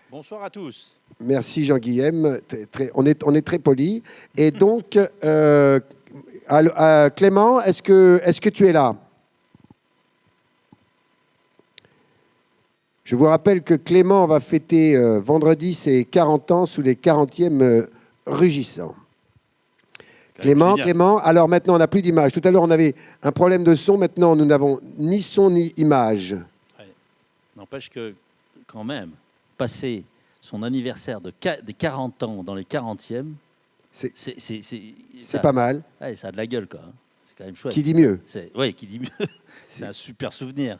Bonsoir à tous. Merci Jean-Guilhem, on est très poli. Et donc, Clément, est-ce que tu es là? Je vous rappelle que Clément va fêter vendredi ses 40 ans sous les 40e rugissants. Clément, alors maintenant on n'a plus d'image. Tout à l'heure on avait un problème de son, maintenant nous n'avons ni son ni image. Ouais. N'empêche que quand même, passer son anniversaire des 40 ans dans les 40e, c'est ça, pas mal. Ouais, ça a de la gueule, quoi. C'est quand même chouette. Qui dit mieux? Oui, qui dit mieux. C'est un super souvenir.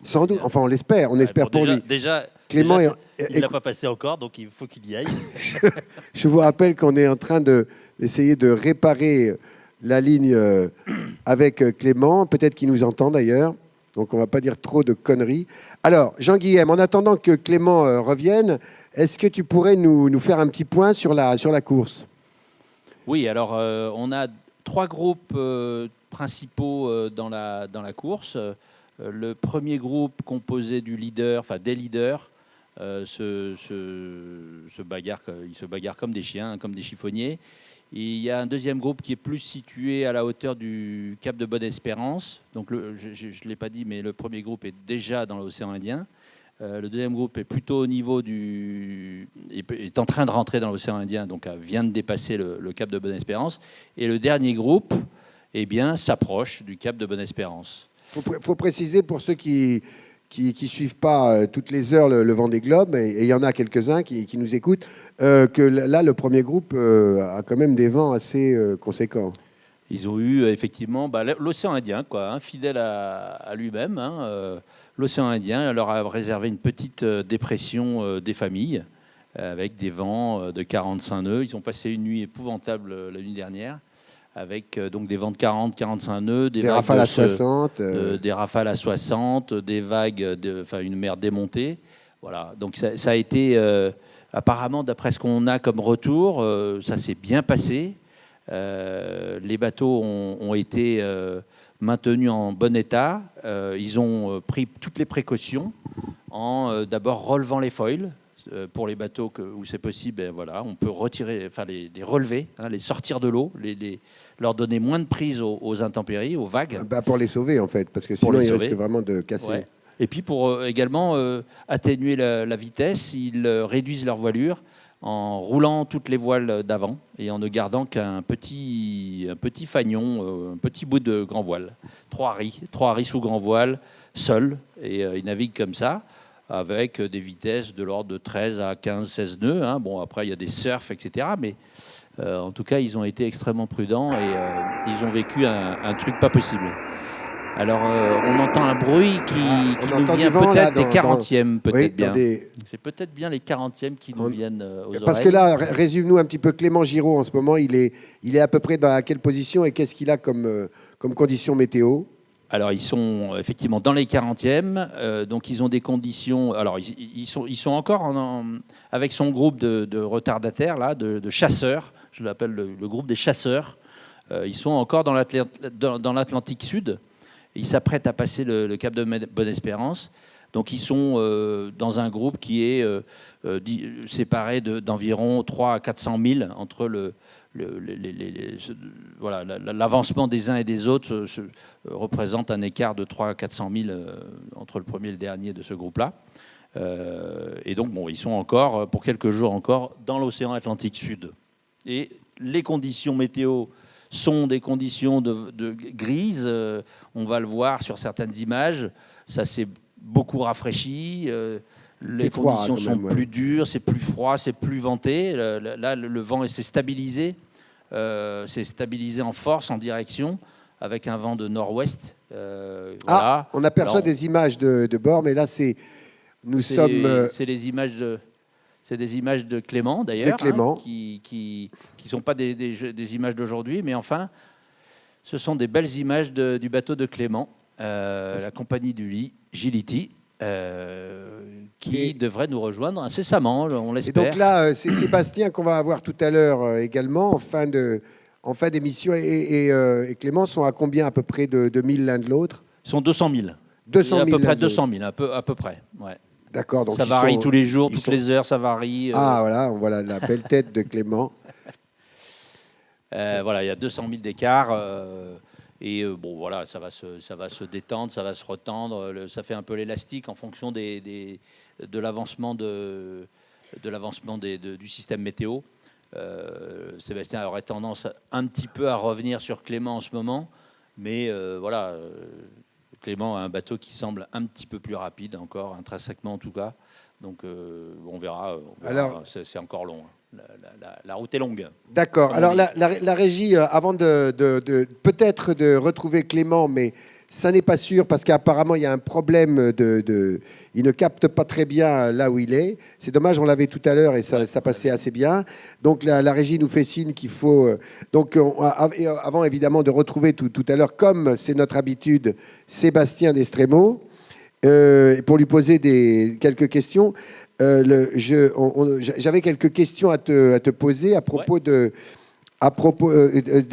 Sans doute, enfin on l'espère, on espère pour lui. Déjà, Clément, il ne l'a pas passé encore, donc il faut qu'il y aille. Je vous rappelle qu'on est en train d'essayer de réparer la ligne avec Clément, peut-être qu'il nous entend d'ailleurs, donc on ne va pas dire trop de conneries. Alors, Jean-Guilhem, en attendant que Clément revienne, est-ce que tu pourrais nous faire un petit point sur la course? Oui, alors on a 3 groupes principaux dans la course. Le premier groupe composé des leaders, se bagarre comme des chiens, comme des chiffonniers. Et il y a un deuxième groupe qui est plus situé à la hauteur du Cap de Bonne-Espérance. Donc je ne l'ai pas dit, mais le premier groupe est déjà dans l'océan Indien. Le deuxième groupe est plutôt au niveau est en train de rentrer dans l'océan Indien, donc vient de dépasser le Cap de Bonne-Espérance. Et le dernier groupe, s'approche du Cap de Bonne-Espérance. Faut préciser pour ceux qui suivent pas toutes les heures le Vendée Globe, et il y en a quelques-uns qui nous écoutent, que là, le premier groupe a quand même des vents assez conséquents. Ils ont eu effectivement l'océan Indien, quoi, fidèle à lui-même. L'océan Indien leur a réservé une petite dépression des familles, avec des vents de 45 nœuds. Ils ont passé une nuit épouvantable la nuit dernière, avec donc des vents de 40-45 nœuds, des rafales à 60, des rafales à 60, des vagues, une mer démontée. Voilà. Donc ça a été apparemment, d'après ce qu'on a comme retour, ça s'est bien passé. Les bateaux ont été maintenus en bon état. Ils ont pris toutes les précautions en d'abord relevant les foils. Pour les bateaux où c'est possible, on peut retirer, les relever, les sortir de l'eau, leur donner moins de prise aux intempéries, aux vagues. Pour les sauver, en fait, parce que sinon, ils risquent vraiment de casser. Ouais. Et puis, pour également atténuer la vitesse, ils réduisent leur voilure en roulant toutes les voiles d'avant et en ne gardant qu'un petit fanion, un petit bout de grand voile. 3 riz sous grand voile, seuls, et ils naviguent comme ça, avec des vitesses de l'ordre de 13 à 15, 16 nœuds. Bon, après, il y a des surfs, etc. Mais en tout cas, ils ont été extrêmement prudents et ils ont vécu un truc pas possible. Alors, on entend un bruit qui nous vient peut-être des 40e, peut-être bien. C'est peut-être bien les 40e qui nous viennent aux oreilles. Parce que là, résume-nous un petit peu Clément Giraud en ce moment. Il est à peu près à quelle position et qu'est-ce qu'il a comme conditions météo? Alors, ils sont effectivement dans les 40e, donc ils ont des conditions. Alors, ils sont encore avec son groupe de retardataires, là, de chasseurs. Je l'appelle le groupe des chasseurs. Ils sont encore dans l'Atlantique Sud. Ils s'apprêtent à passer le Cap de Bonne-Espérance. Donc, ils sont dans un groupe qui est séparé d'environ 300 à 400 000 entre l'avancement des uns et des autres représente un écart de 300 à 400 000 entre le premier et le dernier de ce groupe-là. Et donc, ils sont encore, pour quelques jours encore, dans l'océan Atlantique Sud. Et les conditions météo sont des conditions de grises. On va le voir sur certaines images. Ça s'est beaucoup rafraîchi. Les conditions sont plus dures, c'est plus froid, c'est plus venté. Là, le vent s'est stabilisé. C'est stabilisé en force, en direction, avec un vent de nord-ouest. Voilà. On aperçoit des images de bord, mais là, c'est des images de Clément, d'ailleurs, qui ne sont pas des images d'aujourd'hui, mais enfin, ce sont des belles images du bateau de Clément, la compagnie du lit, Gility, qui devrait nous rejoindre incessamment, on l'espère. Et donc là, c'est Sébastien qu'on va avoir tout à l'heure également, en fin d'émission. Et Clément sont à combien à peu près de 1000 l'un de l'autre? Ils sont 200 000. 200 000. À peu près 200 000, à peu près, ouais. D'accord. Donc ça varie tous les jours, toutes sont... les heures, ça varie. Ah, voilà, on voit la belle tête de Clément. Voilà, il y a 200 000 d'écart. Bon, voilà, ça va se détendre, ça va se retendre. Ça fait un peu l'élastique en fonction de l'avancement du système météo. Sébastien aurait tendance un petit peu à revenir sur Clément en ce moment, mais voilà, Clément a un bateau qui semble un petit peu plus rapide encore, intrinsèquement en tout cas. Donc on verra. Alors, c'est encore long. La route est longue. D'accord. Alors la régie, avant peut-être de retrouver Clément, mais ça n'est pas sûr parce qu'apparemment il y a un problème il ne capte pas très bien là où il est. C'est dommage, on l'avait tout à l'heure et ça passait assez bien. Donc la régie nous fait signe qu'il faut... Donc avant évidemment de retrouver tout à l'heure, comme c'est notre habitude, Sébastien Destremo, pour lui poser quelques questions. J'avais quelques questions à te poser à propos des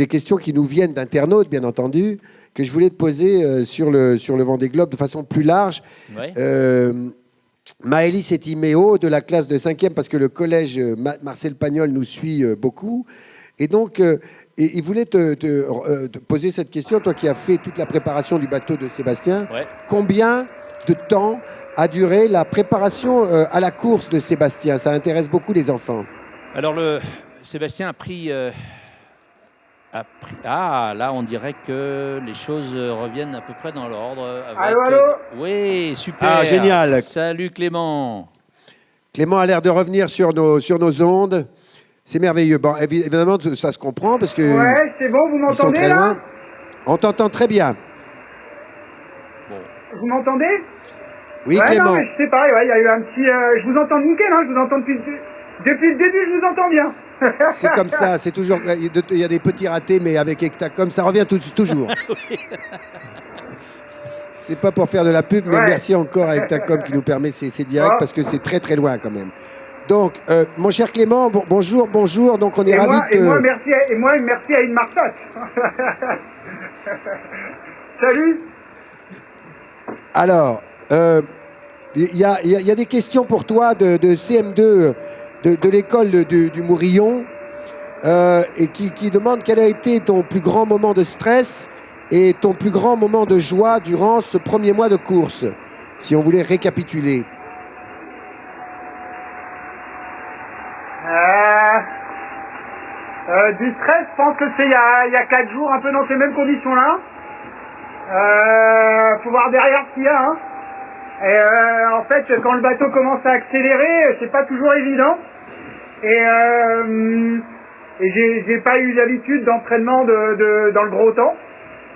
questions qui nous viennent d'internautes, bien entendu, que je voulais te poser sur le Vendée Globe de façon plus large. Ouais. Maëlys et Timéo de la classe de 5e, parce que le collège Marcel Pagnol nous suit beaucoup. Et donc, il voulait te poser cette question, toi qui as fait toute la préparation du bateau de Sébastien. Ouais. Combien de temps a duré la préparation à la course de Sébastien? Ça intéresse beaucoup les enfants. Alors, Sébastien a pris... Ah, là, on dirait que les choses reviennent à peu près dans l'ordre. Allô. Oui, super. Ah, génial. Salut Clément. Clément a l'air de revenir sur nos ondes. C'est merveilleux. Bon, évidemment, ça se comprend parce que... Ouais, c'est bon, vous m'entendez très là loin. On t'entend très bien. Bon. Vous m'entendez? Oui, ouais, Clément. Non, mais c'est pareil, ouais, il y a eu un petit... je vous entends nickel, hein, je vous entends depuis le début, je vous entends bien. C'est comme ça, c'est toujours... Il y a des petits ratés, mais avec Hectacom, ça revient toujours. C'est pas pour faire de la pub, mais ouais. Merci encore à Hectacom qui nous permet ces directs, parce que c'est très très loin quand même. Donc, mon cher Clément, bonjour. Donc, on est ravis de... Et moi, merci à Yves Martotte. Salut. Alors, il y a des questions pour toi de CM2 de l'école du Mourillon et qui demandent quel a été ton plus grand moment de stress et ton plus grand moment de joie durant ce premier mois de course, si on voulait récapituler. Du stress, je pense que c'est il y a 4 jours, un peu dans ces mêmes conditions-là. Faut voir derrière ce qu'il y a. Hein. Et en fait, quand le bateau commence à accélérer, c'est pas toujours évident. Et j'ai pas eu l'habitude d'entraînement dans le gros temps.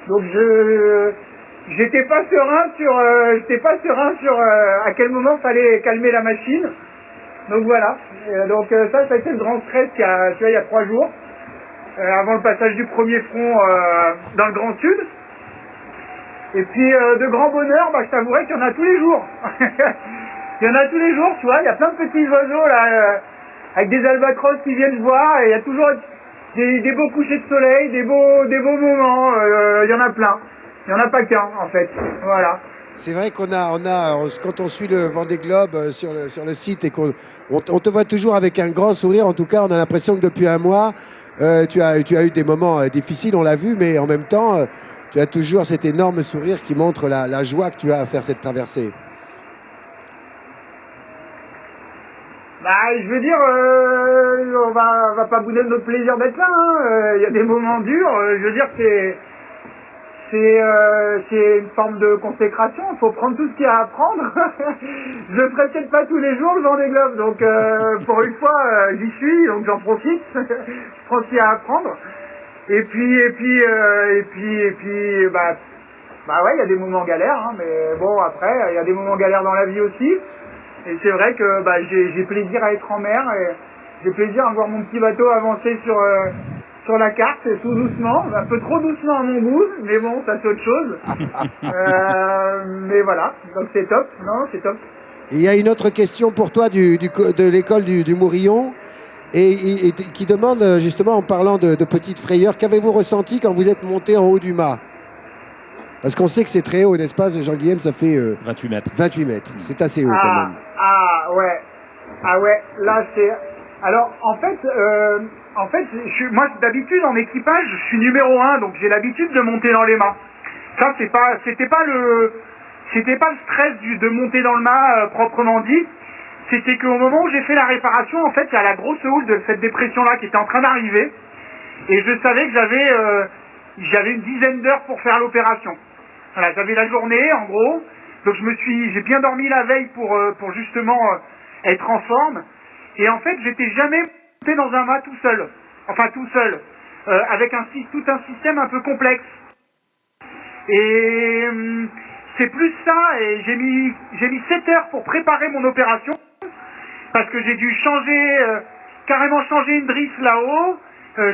Donc j'étais pas serein sur à quel moment fallait calmer la machine. Donc voilà. Donc ça a été le grand stress il y a 3 jours. Avant le passage du premier front dans le Grand Sud. Et puis de grand bonheur, je t'avouerais qu'il y en a tous les jours. Il y en a tous les jours, tu vois, il y a plein de petits oiseaux là, avec des albatros qui viennent voir, et il y a toujours des beaux couchers de soleil, des beaux moments, il y en a plein. Il n'y en a pas qu'un en fait. Voilà. C'est vrai qu'on quand on suit le Vendée Globe sur le site et qu'on te voit toujours avec un grand sourire, en tout cas on a l'impression que depuis un mois, tu as eu des moments difficiles, on l'a vu, mais en même temps, tu as toujours cet énorme sourire qui montre la joie que tu as à faire cette traversée. Je veux dire, on va pas bouder de notre plaisir d'être là. Il y a des moments durs. Je veux dire que c'est une forme de consécration. Il faut prendre tout ce qu'il y a à prendre. Je le ferai peut-être pas tous les jours le Vendée Globe. Donc pour une fois, j'y suis, donc j'en profite. Je prends ce qu'il y a à prendre. Et puis, ouais, il y a des moments galères, hein, mais bon, après, il y a des moments galères dans la vie aussi. Et c'est vrai que j'ai plaisir à être en mer et j'ai plaisir à voir mon petit bateau avancer sur la carte, tout doucement, un peu trop doucement à mon goût, mais bon, ça c'est autre chose. Mais voilà, donc c'est top, non, c'est top. Il y a une autre question pour toi de l'école du Mourillon. Et qui demande, justement, en parlant de petites frayeurs, qu'avez-vous ressenti quand vous êtes monté en haut du mât? Parce qu'on sait que c'est très haut, n'est-ce pas, Jean-Guillaume? Ça fait 28 mètres. 28 mètres, c'est assez haut quand même. Ah ouais. Ah ouais, là c'est... Alors en fait, moi d'habitude en équipage, je suis numéro 1, donc j'ai l'habitude de monter dans les mâts. Ça c'était pas le stress de monter dans le mât proprement dit. C'était qu'au moment où j'ai fait la réparation, en fait, il y a la grosse houle de cette dépression-là qui était en train d'arriver, et je savais que j'avais une dizaine d'heures pour faire l'opération. Voilà, j'avais la journée en gros, donc j'ai bien dormi la veille pour justement être en forme. Et en fait, j'étais jamais monté dans un mât tout seul. Enfin, tout seul. Avec tout un système un peu complexe. Et c'est plus ça, et j'ai mis 7 heures pour préparer mon opération, parce que j'ai dû carrément changer une drisse là-haut,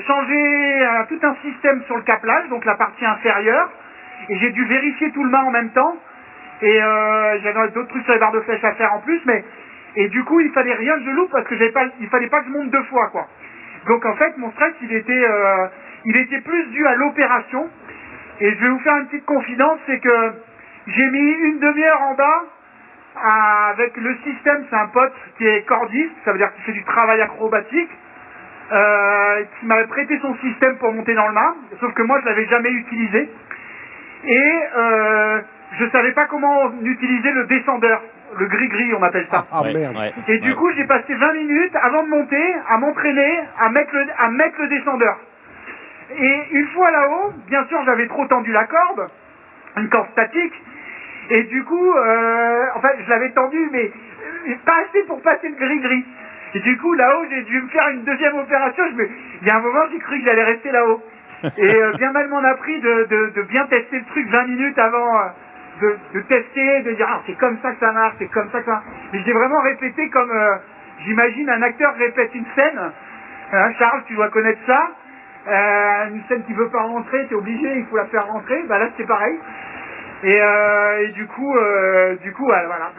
changer tout un système sur le caplage, donc la partie inférieure, et j'ai dû vérifier tout le mât en même temps, et j'avais d'autres trucs sur les barres de flèche à faire en plus, et du coup, il fallait rien que je loupe parce que il fallait pas que je monte 2 fois, quoi. Donc en fait, mon stress, il était plus dû à l'opération. Et je vais vous faire une petite confidence, c'est que j'ai mis une demi-heure en bas avec le système. C'est un pote qui est cordiste, ça veut dire qu'il fait du travail acrobatique, qui m'avait prêté son système pour monter dans le mât, sauf que moi, je l'avais jamais utilisé. Et je savais pas comment utiliser le descendeur. Le gris-gris, on appelle ça. Ah merde. Ouais, Et du coup, j'ai passé 20 minutes avant de monter, à m'entraîner, à mettre le descendeur. Et une fois là-haut, bien sûr, j'avais trop tendu la corde, une corde statique, et du coup, je l'avais tendue, mais pas assez pour passer le gris-gris. Et du coup, là-haut, j'ai dû me faire une deuxième opération. Il y a un moment, j'ai cru que j'allais rester là-haut. Et bien mal m'en a pris de bien tester le truc 20 minutes avant... De tester, de dire ah, c'est comme ça que ça marche, c'est comme ça que ça marche. Et j'ai vraiment répété comme j'imagine un acteur répète une scène. Charles, tu dois connaître ça. Une scène qui veut pas rentrer, t'es obligé, il faut la faire rentrer. Bah là c'est pareil. Et du coup voilà.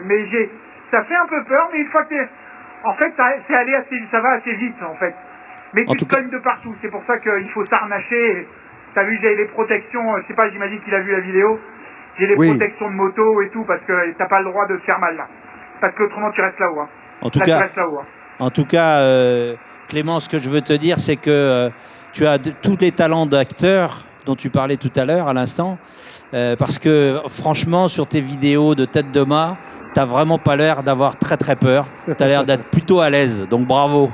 Mais ça fait un peu peur, mais une fois que en fait ça va assez vite en fait. Mais tu te cognes de partout. C'est pour ça qu'il faut s'arnacher. T'as vu, j'ai les protections. Je sais pas, j'imagine qu'il a vu la vidéo. J'ai les protections de moto et tout, parce que t'as pas le droit de te faire mal là. Parce que autrement tu restes là-haut. Hein. En tout cas, Clément, ce que je veux te dire, c'est que tu as tous les talents d'acteur dont tu parlais tout à l'heure, à l'instant. Parce que franchement, sur tes vidéos de tête de mât, t'as vraiment pas l'air d'avoir très très peur. T'as l'air d'être plutôt à l'aise. Donc bravo.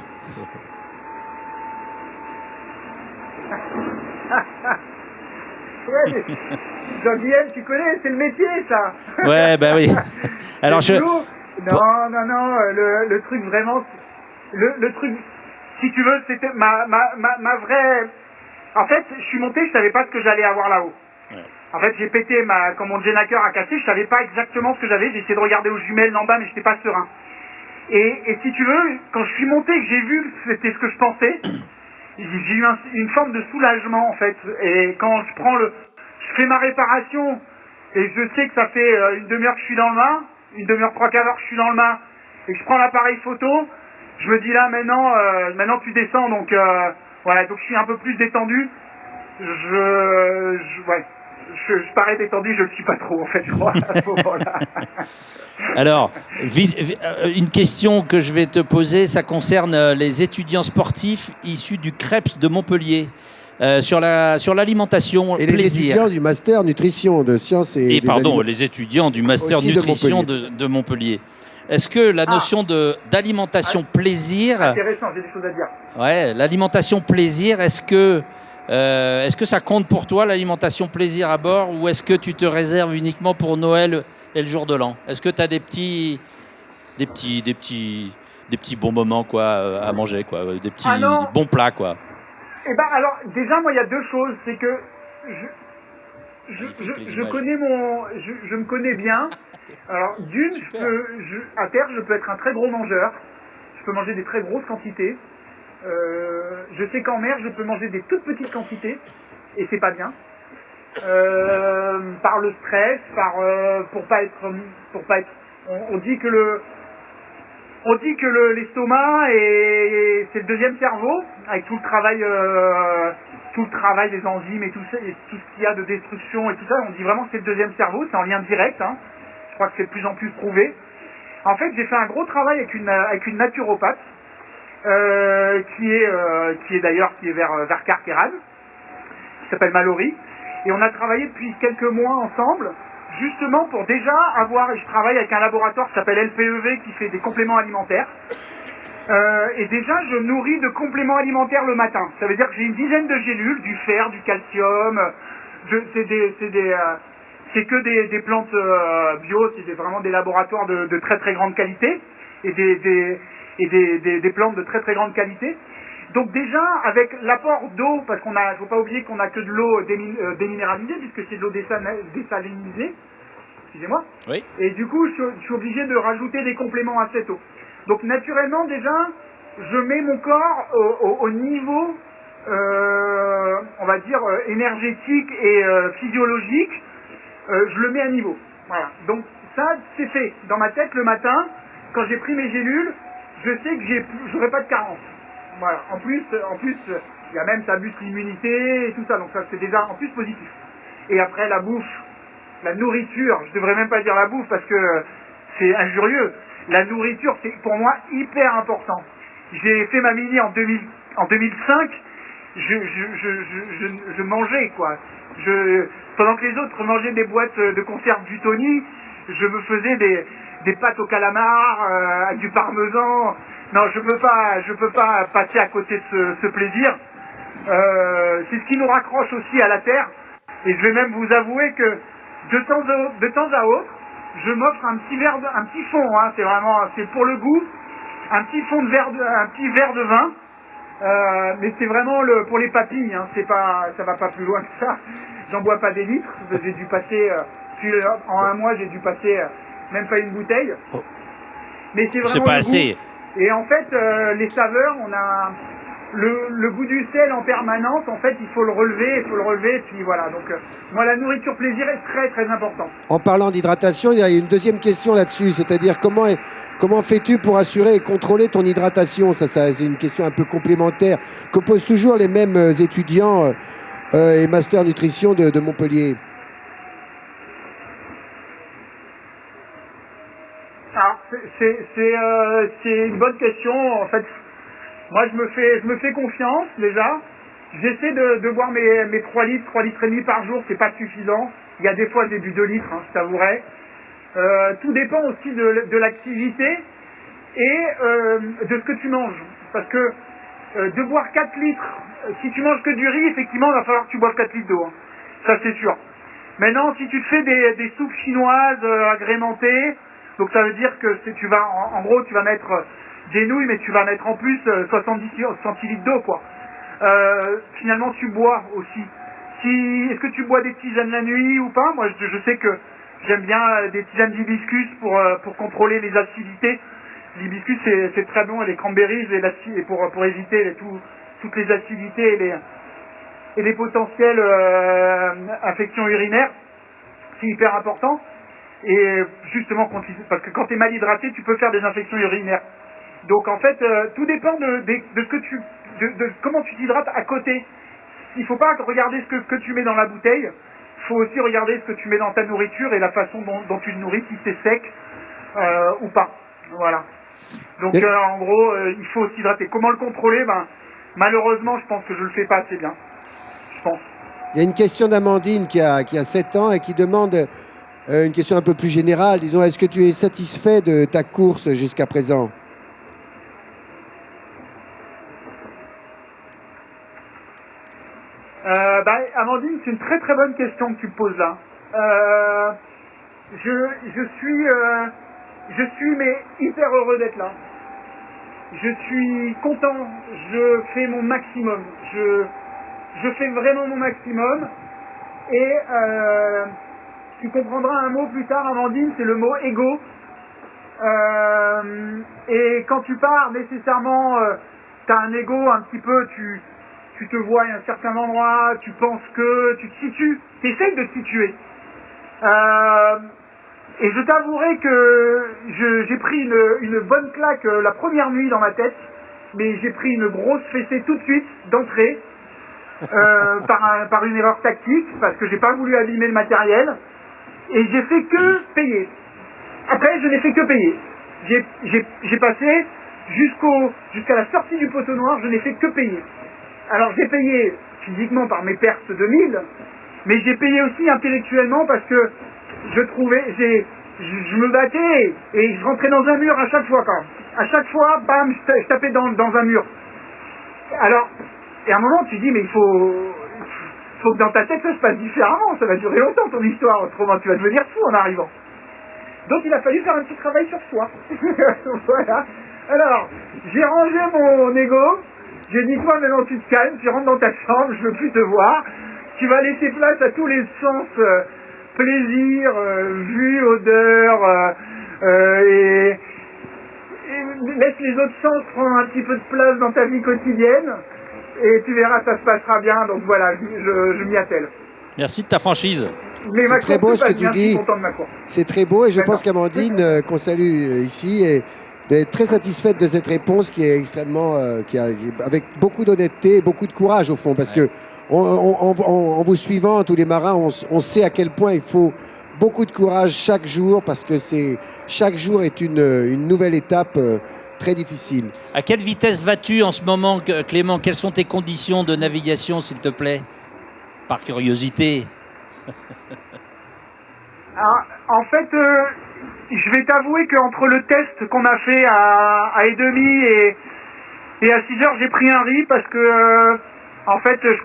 Jean-Guillaume, tu connais, c'est le métier, ça. Ouais, ben oui. Alors Non, le truc vraiment, le truc, si tu veux, c'était ma vraie. En fait, je suis monté, je savais pas ce que j'allais avoir là-haut. Ouais. En fait, j'ai pété quand mon Jenaker a cassé, je savais pas exactement ce que j'avais. J'ai essayé de regarder aux jumelles en bas, mais j'étais pas serein. Et si tu veux, quand je suis monté, que j'ai vu que c'était ce que je pensais, j'ai eu une forme de soulagement en fait. Et quand je fais ma réparation et je sais que ça fait une demi-heure que je suis dans le mât, une demi-heure, 3/4 que je suis dans le mât, et que je prends l'appareil photo, je me dis là maintenant tu descends, donc voilà, donc je suis un peu plus détendu. Je parais détendu, je le suis pas trop en fait, je crois, à ce moment-là. Alors, une question que je vais te poser, ça concerne les étudiants sportifs issus du CREPS de Montpellier. Sur l'alimentation et plaisir. Les étudiants du master nutrition de sciences et les étudiants du master nutrition de Montpellier. Est-ce que la notion d'alimentation plaisir... Intéressant, j'ai des choses à dire. Ouais, l'alimentation plaisir, est-ce que ça compte pour toi, l'alimentation plaisir à bord, ou est-ce que tu te réserves uniquement pour Noël et le jour de l'an? Est-ce que tu as des petits bons moments quoi, à manger, quoi, des petits bons plats, quoi? Eh ben alors déjà moi il y a deux choses, c'est que je me connais bien. Alors d'une, à terre je peux être un très gros mangeur, je peux manger des très grosses quantités. Je sais qu'en mer je peux manger des toutes petites quantités et c'est pas bien. Par le stress, pour pas être, on dit que l'estomac c'est le deuxième cerveau, avec tout le travail des enzymes et tout ce qu'il y a de destruction et tout ça. On dit vraiment que c'est le deuxième cerveau, c'est en lien direct. Hein. Je crois que c'est de plus en plus prouvé. En fait, j'ai fait un gros travail avec une naturopathe, qui est d'ailleurs vers Carqueiranne, qui s'appelle Mallory. Et on a travaillé depuis quelques mois ensemble, justement pour déjà avoir, et je travaille avec un laboratoire qui s'appelle LPEV, qui fait des compléments alimentaires. Et déjà, je nourris de compléments alimentaires le matin. Ça veut dire que j'ai une dizaine de gélules, du fer, du calcium. C'est que des plantes bio, c'est vraiment des laboratoires de très très grande qualité et des plantes de très très grande qualité. Donc déjà, avec l'apport d'eau, parce qu'il ne faut pas oublier qu'on n'a que de l'eau déminéralisée, puisque c'est de l'eau désalinisée, excusez-moi. Oui. Et du coup, je suis obligé de rajouter des compléments à cette eau. Donc naturellement, déjà, je mets mon corps au niveau, on va dire, énergétique et physiologique, je le mets à niveau. Voilà. Donc ça, c'est fait. Dans ma tête, le matin, quand j'ai pris mes gélules, je sais que j'aurai pas de carence. Voilà. En plus, il y a même ça booste l'immunité et tout ça. Donc ça, c'est déjà en plus positif. Et après, la bouffe, la nourriture, je devrais même pas dire la bouffe parce que c'est injurieux. La nourriture, c'est pour moi hyper important. J'ai fait ma mini en 2005. Je mangeais, quoi. Pendant que les autres mangeaient des boîtes de conserve du Tony, je me faisais des pâtes au calamar, avec du parmesan. Non, je peux pas passer à côté de ce plaisir. C'est ce qui nous raccroche aussi à la terre. Et je vais même vous avouer que de temps à autre, je m'offre un petit fond, hein, c'est pour le goût, un petit verre de vin. Mais c'est vraiment pour les papilles, hein, ça va pas plus loin que ça. J'en bois pas des litres. J'ai dû passer, en un mois, j'ai dû passer même pas une bouteille. Mais c'est vraiment C'est pas le assez. goût. Et en fait, les saveurs, on a le goût du sel en permanence. En fait, il faut le relever, puis voilà. Donc, moi, la nourriture plaisir est très très important. En parlant d'hydratation, il y a une deuxième question là-dessus, c'est-à-dire comment fais-tu pour assurer et contrôler ton hydratation? Ça, c'est une question un peu complémentaire que posent toujours les mêmes étudiants et master nutrition de Montpellier. Alors, c'est une bonne question. En fait, moi, je me fais confiance déjà. J'essaie de boire mes 3 litres et demi par jour. C'est pas suffisant. Il y a des fois, j'ai bu 2 litres, hein, je t'avouerai. Tout dépend aussi de l'activité et de ce que tu manges. Parce que de boire 4 litres, si tu manges que du riz, effectivement, il va falloir que tu boives 4 litres d'eau. Hein. Ça, c'est sûr. Maintenant, si tu te fais des soupes chinoises agrémentées, donc ça veut dire que tu vas, en gros, tu vas mettre des nouilles, mais tu vas mettre en plus 70 centilitres d'eau, quoi. Finalement, tu bois aussi. Est-ce que tu bois des tisanes la nuit ou pas? Moi, je sais que j'aime bien des tisanes d'hibiscus pour contrôler les acidités. L'hibiscus, c'est très bon, et les cranberries, et pour éviter toutes les acidités et les potentielles infections urinaires. C'est hyper important. Et justement, parce que quand tu es mal hydraté, tu peux faire des infections urinaires. Donc en fait, tout dépend de ce que de comment tu t'hydrates à côté. Il ne faut pas regarder ce que tu mets dans la bouteille, il faut aussi regarder ce que tu mets dans ta nourriture et la façon dont tu te nourris, si c'est sec ou pas. Voilà. Donc en gros, il faut s'hydrater. Comment le contrôler? Malheureusement, je pense que je le fais pas assez bien. Je pense. Il y a une question d'Amandine qui a 7 ans et qui demande une question un peu plus générale. Disons, est-ce que tu es satisfait de ta course jusqu'à présent? Amandine, c'est une très très bonne question que tu me poses là. Je suis mais hyper heureux d'être là. Je suis content, je fais mon maximum. Je fais vraiment mon maximum. Et tu comprendras un mot plus tard, Amandine, c'est le mot égo. Et quand tu pars, nécessairement, tu as un égo un petit peu, tu te vois à un certain endroit, tu penses que tu te situes, tu essayes de te situer. Et je t'avouerai que j'ai pris une bonne claque la première nuit dans ma tête, mais j'ai pris une grosse fessée tout de suite, d'entrée, par une erreur tactique, parce que j'ai pas voulu abîmer le matériel, et j'ai fait que payer. Après, je n'ai fait que payer. j'ai passé jusqu'à la sortie du poteau noir, je n'ai fait que payer. Alors j'ai payé physiquement par mes pertes de 1000, mais j'ai payé aussi intellectuellement parce que je me battais et je rentrais dans un mur à chaque fois quand même. À chaque fois, bam, je tapais dans un mur. Alors, et à un moment tu dis mais il faut que dans ta tête ça se passe différemment, ça va durer longtemps ton histoire, autrement tu vas devenir fou en arrivant. Donc il a fallu faire un petit travail sur soi. Voilà. Alors, j'ai rangé mon ego, j'ai dit toi maintenant tu te calmes, tu rentres dans ta chambre, je veux plus te voir, tu vas laisser place à tous les sens, plaisir, vue, odeur, et laisse les autres sens prendre un petit peu de place dans ta vie quotidienne, et tu verras, ça se passera bien, donc voilà, je m'y attelle. Merci de ta franchise. C'est très beau ce que tu dis. C'est très beau et je pense qu'Amandine, qu'on salue ici, est très satisfaite de cette réponse qui est extrêmement, avec beaucoup d'honnêteté et beaucoup de courage au fond. Parce que en vous suivant, tous les marins, on sait à quel point il faut beaucoup de courage chaque jour parce que chaque jour est une nouvelle étape très difficile. À quelle vitesse vas-tu en ce moment, Clément? Quelles sont tes conditions de navigation, s'il te plaît? Par curiosité. Alors, en fait, je vais t'avouer qu'entre le test qu'on a fait à et et à 6 heures, j'ai pris un riz parce que, en fait, j'ai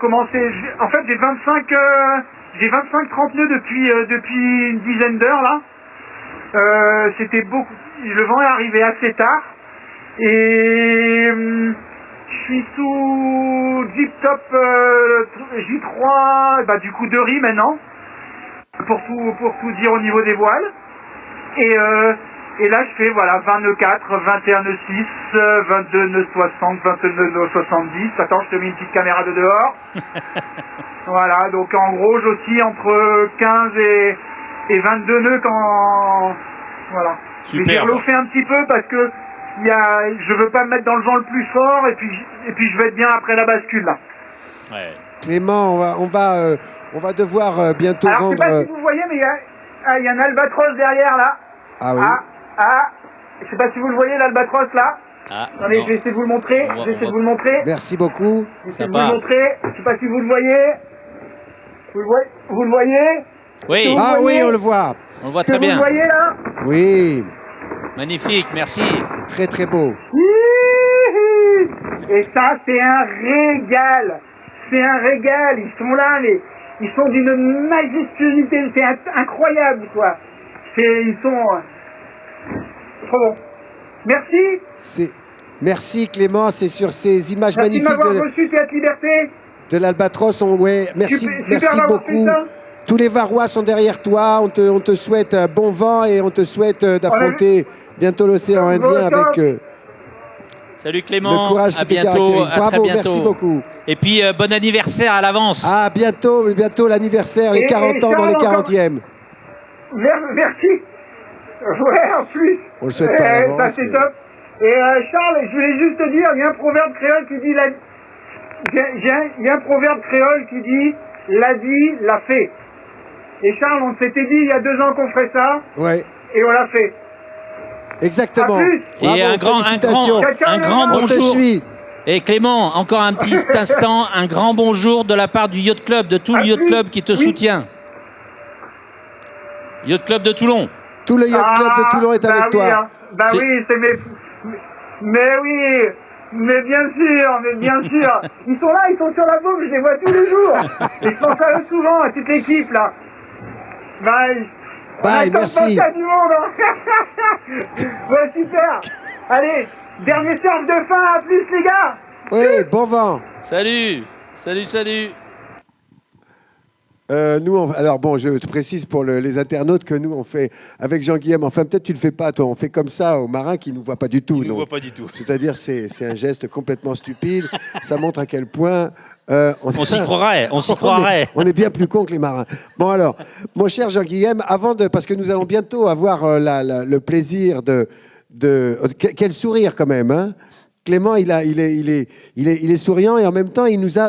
25-30 nœuds depuis une dizaine d'heures, là. C'était beaucoup, le vent est arrivé assez tard. Et je suis sous Jeep Top J3, bah du coup 2 riz maintenant, pour tout dire au niveau des voiles. Et là je fais voilà 20 nœuds 4, 21 nœuds 6, 22 nœuds 60, 22 nœuds 70. Attends, je te mets une petite caméra de dehors. Voilà, donc en gros j'oscille entre 15 et 22 nœuds quand... Voilà. Super. J'ai reloffé un petit peu parce que je veux pas me mettre dans le vent le plus fort et puis je vais être bien après la bascule là. Ouais. Clément, on va devoir bientôt alors, rendre... je sais pas si vous voyez, mais il y a un albatros derrière là. Ah oui. Je sais pas si vous le voyez l'albatros là. Attendez, je vais essayer de vous le montrer. Merci beaucoup. Je vais essayer de vous le montrer. Je sais pas si vous le voyez. Vous le voyez? Oui. Ah oui, on le voit. On le voit très bien. Vous le voyez là? Oui. Magnifique, merci. Très très beau. Et ça, c'est un régal. C'est un régal. Ils sont là, mais ils sont d'une majestuosité. C'est incroyable, quoi. Ils sont trop bons. Merci. Merci Clément, c'est sur ces images Merci magnifiques de m'avoir reçu, Théâtre Liberté. De l'Albatros. Merci, merci beaucoup. Tous les Varois sont derrière toi. On te souhaite un bon vent et on te souhaite d'affronter bientôt l'océan Indien avec salut Clément, le courage qui te caractérise. Bravo, merci beaucoup. Et puis bon anniversaire à l'avance. Ah, bientôt l'anniversaire, les 40 ans dans les 40e. Merci. Ouais, en plus. On le souhaite pas à l'avance. Ça, c'est top. Et Charles, je voulais juste te dire, il y a un proverbe créole qui dit il y a un proverbe créole qui dit l'a dit, l'a fait. Et Charles, on s'était dit il y a 2 ans qu'on ferait ça. Ouais. Et on l'a fait. Exactement. Bravo, et un grand bonjour. On te suit. Et Clément, encore un petit instant, un grand bonjour de la part du Yacht Club, de tout le Yacht Club qui te soutient. Yacht Club de Toulon. Tout le Yacht Club de Toulon est avec toi. Hein. Oui, c'est mais oui, mais bien sûr. Ils sont là, ils sont sur la bombe, je les vois tous les jours. Et je pense à eux souvent, à toute l'équipe là. Bye, merci. Du monde, hein. Ouais, super. Allez, dernier surf de fin, à plus les gars. Oui, bon vent. Salut. Alors bon, je te précise pour les internautes que nous, on fait avec Jean-Guillaume, enfin peut-être tu le fais pas toi, on fait comme ça aux marins qui ne nous voient pas du tout. Ils ne nous voient pas du tout. C'est-à-dire c'est un geste complètement stupide, ça montre à quel point... on s'y croirait. On est bien plus cons que les marins. Bon alors, mon cher Jean-Guillaume, parce que nous allons bientôt avoir le plaisir quel sourire quand même, hein. Clément, il est souriant et en même temps, il nous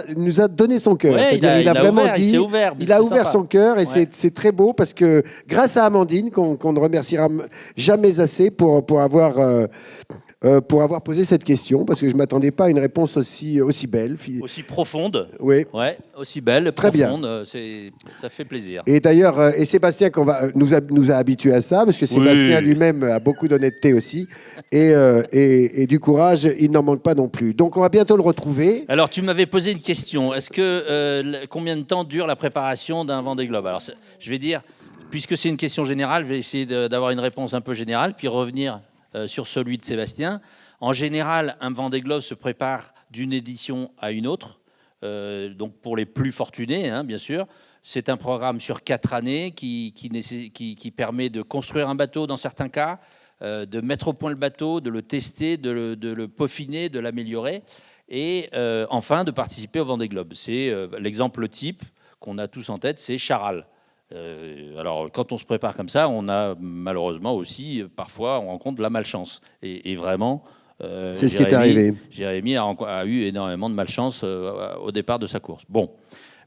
a donné son cœur. Ouais, il a vraiment ouvert, dit, il s'est ouvert. il a ouvert son cœur et Ouais. c'est très beau parce que grâce à Amandine, qu'on ne remerciera jamais assez pour avoir posé cette question, parce que je ne m'attendais pas à une réponse aussi belle. Aussi profonde. Oui. Ouais, aussi belle, Très bien. profonde. Ça fait plaisir. Et d'ailleurs, et Sébastien nous a habitués à ça, parce que Sébastien Oui. lui-même a beaucoup d'honnêteté aussi, et du courage, il n'en manque pas non plus. Donc on va bientôt le retrouver. Alors, tu m'avais posé une question. Est-ce que combien de temps dure la préparation d'un Vendée Globe? Alors, je vais dire, puisque c'est une question générale, je vais essayer d'avoir une réponse un peu générale, puis revenir sur celui de Sébastien. En général, un Vendée Globe se prépare d'une édition à une autre. Donc, pour les plus fortunés, hein, bien sûr. C'est un programme sur 4 années qui permet de construire un bateau dans certains cas, de mettre au point le bateau, de le tester, de le peaufiner, de l'améliorer, et enfin de participer au Vendée Globe. C'est l'exemple type qu'on a tous en tête, c'est Charal. Alors quand on se prépare comme ça, on a malheureusement aussi parfois on rencontre de la malchance. Et vraiment, c'est ce qui est arrivé. Jérémy a eu énormément de malchance au départ de sa course. Bon,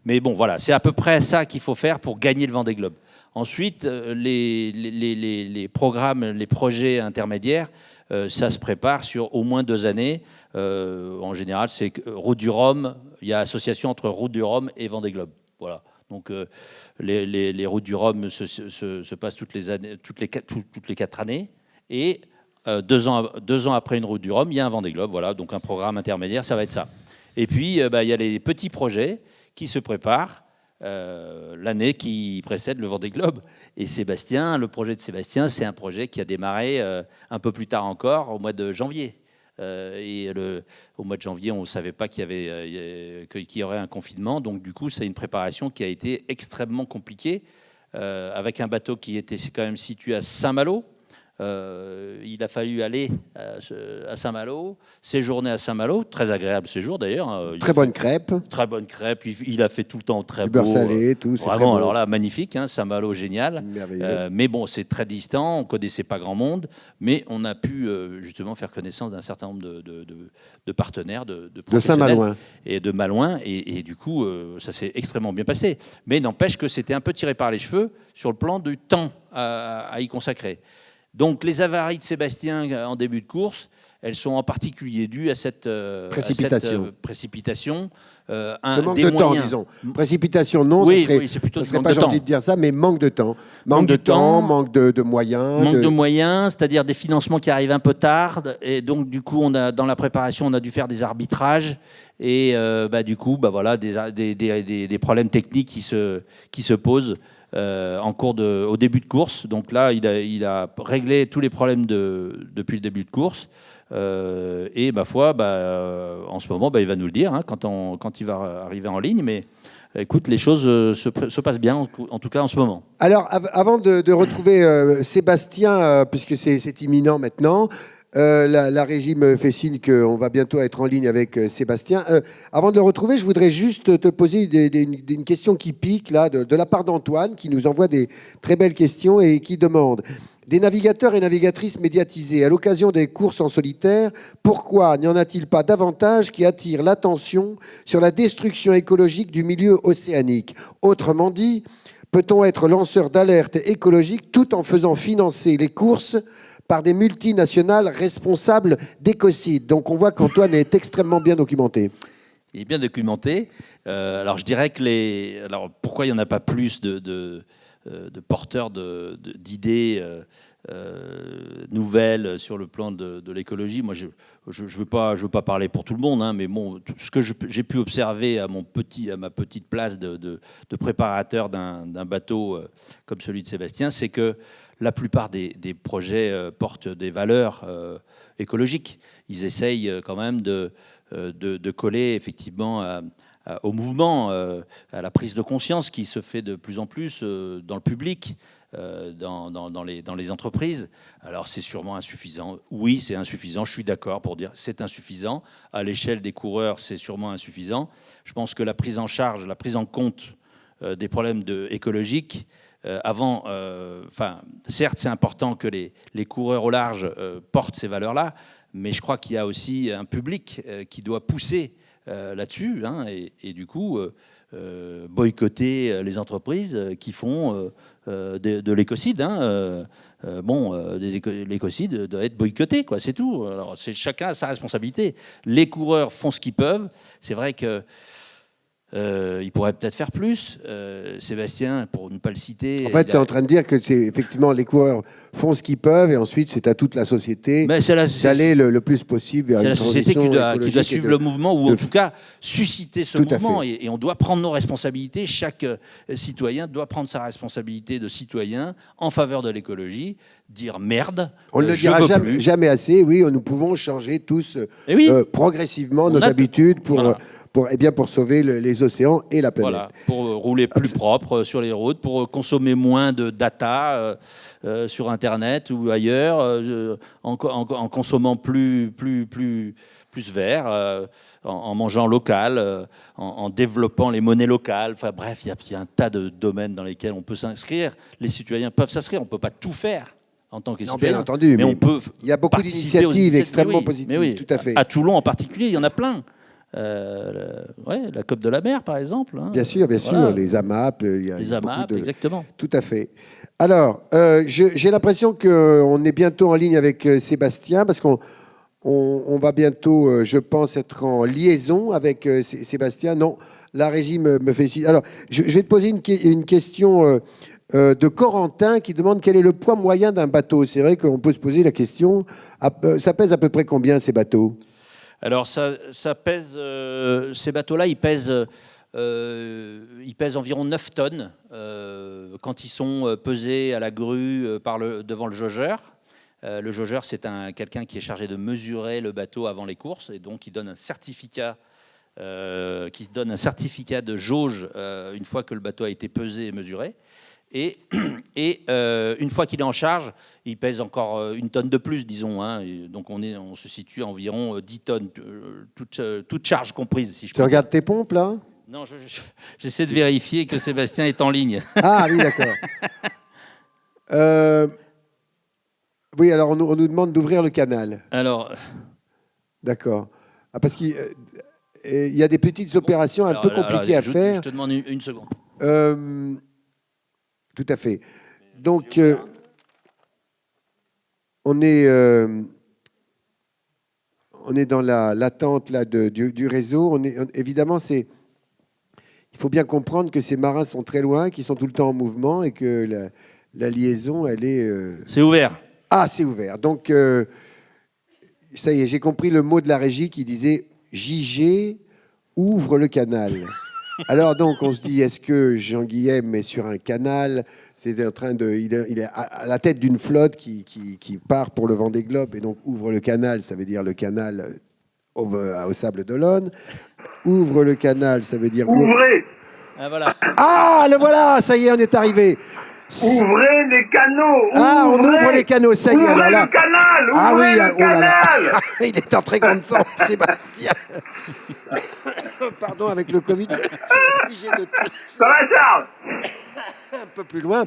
mais bon, voilà, c'est à peu près ça qu'il faut faire pour gagner le Vendée Globe. Ensuite, les programmes, les projets intermédiaires, ça se prépare sur au moins 2 années. En général, c'est Route du Rhum. Il y a association entre Route du Rhum et Vendée Globe. Voilà. Donc, les routes du Rhum se passent toutes les 4 années. Et 2 ans après une route du Rhum, il y a un Vendée Globe. Voilà. Donc, un programme intermédiaire, ça va être ça. Et puis, il y a les petits projets qui se préparent l'année qui précède le Vendée Globe. Et Sébastien, le projet de Sébastien, c'est un projet qui a démarré un peu plus tard encore, au mois de janvier. Au mois de janvier, on ne savait pas qu'il y aurait un confinement. Donc, du coup, c'est une préparation qui a été extrêmement compliquée, avec un bateau qui était quand même situé à Saint-Malo. Il a fallu aller à Saint-Malo, séjourner à Saint-Malo, très agréable séjour d'ailleurs. Très bonne crêpe. Très bonne crêpe, il a fait tout le temps très du beau. beurre salé, tout. C'est vraiment, alors là, magnifique, hein, Saint-Malo, génial. Merveilleux. Mais bon, c'est très distant, on ne connaissait pas grand monde, mais on a pu justement faire connaissance d'un certain nombre de partenaires, de Saint-Malouin. Et de Malouin, et du coup, ça s'est extrêmement bien passé. Mais n'empêche que c'était un peu tiré par les cheveux sur le plan du temps à y consacrer. Donc les avaries de Sébastien en début de course, elles sont en particulier dues à cette précipitation. Ce manque de temps, disons. Précipitation, non, oui, ce plutôt serait pas gentil de dire ça, mais manque de temps. Manque de moyens. Manque de moyens, c'est-à-dire des financements qui arrivent un peu tard. Et donc, du coup, dans la préparation, on a dû faire des arbitrages. Et du coup, voilà, des problèmes techniques qui se posent. Au début de course. Donc là, il a réglé tous les problèmes depuis le début de course. Et ma foi, en ce moment, il va nous le dire hein, quand il va arriver en ligne. Mais écoute, les choses se passent bien, en tout cas en ce moment. Alors, avant de retrouver Sébastien, puisque c'est imminent maintenant, la régie me fait signe qu'on va bientôt être en ligne avec Sébastien. Avant de le retrouver, je voudrais juste te poser une question qui pique là, de la part d'Antoine, qui nous envoie des très belles questions et qui demande: des navigateurs et navigatrices médiatisés à l'occasion des courses en solitaire, pourquoi n'y en a-t-il pas davantage qui attirent l'attention sur la destruction écologique du milieu océanique? Autrement dit, peut-on être lanceur d'alerte écologique tout en faisant financer les courses par des multinationales responsables d'écocides? Donc on voit qu'Antoine est extrêmement bien documenté. Il est bien documenté. Alors je dirais que alors pourquoi il n'y en a pas plus de porteurs d'idées nouvelles sur le plan de l'écologie? Moi, je veux pas parler pour tout le monde, hein, mais bon, ce que j'ai pu observer à ma petite place de préparateur d'un bateau comme celui de Sébastien, c'est que la plupart des projets portent des valeurs écologiques. Ils essayent quand même de coller effectivement au mouvement, à la prise de conscience qui se fait de plus en plus dans le public, dans les entreprises. Alors c'est sûrement insuffisant. Oui, c'est insuffisant. Je suis d'accord pour dire c'est insuffisant. À l'échelle des coureurs, c'est sûrement insuffisant. Je pense que la prise en charge, la prise en compte des problèmes écologiques certes, c'est important que les coureurs au large portent ces valeurs-là, mais je crois qu'il y a aussi un public qui doit pousser là-dessus, hein, et du coup boycotter les entreprises qui font de l'écocide. Hein, l'écocide doit être boycotté, quoi, c'est tout. Alors, chacun a sa responsabilité. Les coureurs font ce qu'ils peuvent. C'est vrai que il pourrait peut-être faire plus. Sébastien, pour ne pas le citer... En fait, tu es en train de dire que c'est effectivement les coureurs font ce qu'ils peuvent et ensuite c'est à toute la société d'aller le plus possible vers une transition écologique. C'est la société qui doit suivre le mouvement ou en tout cas susciter ce mouvement. Et on doit prendre nos responsabilités. Chaque citoyen doit prendre sa responsabilité de citoyen en faveur de l'écologie, dire merde. On ne le dira jamais assez. Oui, nous pouvons changer tous progressivement nos habitudes pour sauver les océans et la planète. Voilà, pour rouler plus propre sur les routes, pour consommer moins de data sur Internet ou ailleurs, en consommant plus vert, en mangeant local, en développant les monnaies locales. Enfin bref, il y a un tas de domaines dans lesquels on peut s'inscrire. Les citoyens peuvent s'inscrire. On ne peut pas tout faire en tant que citoyen. Bien entendu, mais on peut. Il y a beaucoup d'initiatives extrêmement positives. Tout à fait. À Toulon en particulier, il y en a plein. La COP de la mer, par exemple. Hein. Bien sûr, voilà. Les AMAP. Les AMAP, exactement. Tout à fait. Alors, j'ai l'impression qu'on est bientôt en ligne avec Sébastien, parce qu'on va bientôt, je pense, être en liaison avec Sébastien. Non, la régie me fait signe. Alors, je vais te poser une question de Corentin qui demande quel est le poids moyen d'un bateau. C'est vrai qu'on peut se poser la question. Ça pèse à peu près combien, ces bateaux ? Alors, ça pèse, ces bateaux-là, ils pèsent environ 9 tonnes quand ils sont pesés à la grue devant le jaugeur. Le jaugeur, c'est quelqu'un qui est chargé de mesurer le bateau avant les courses, et donc il donne un certificat de jauge une fois que le bateau a été pesé et mesuré. Et une fois qu'il est en charge, il pèse encore 1 tonne de plus, disons. Hein. Donc on se situe à environ 10 tonnes, toute charge comprise. Si je tu regardes tes pompes, là ? Non, j'essaie de vérifier que Sébastien est en ligne. Ah oui, d'accord. Oui, alors on nous demande d'ouvrir le canal. Alors. D'accord. Parce qu'il y a des petites opérations un peu compliquées à faire. Je te demande une seconde. Tout à fait. Donc, on est dans l'attente là, du réseau. Évidemment, il faut bien comprendre que ces marins sont très loin, qu'ils sont tout le temps en mouvement et que la liaison, elle est... C'est ouvert. Ah, c'est ouvert. Donc, ça y est, j'ai compris le mot de la régie qui disait « JG ouvre le canal ». Alors donc, on se dit, est-ce que Jean-Guillaume est sur un canal ? Il est à la tête d'une flotte qui part pour le Vendée Globe et donc ouvre le canal, ça veut dire le canal au Sable d'Olonne. Ouvre le canal, ça veut dire... Ouvrez ! Ah, voilà. Ah, le voilà, ça y est, on est arrivé. Ouvrez les canaux. Ah, on ouvre les canaux, ça y est. Ouvrez le canal. Ouvrez le canal. Il est en très grande forme, Sébastien. Pardon, avec le Covid, je suis obligé de... Ça va, Charles ? Un peu plus loin.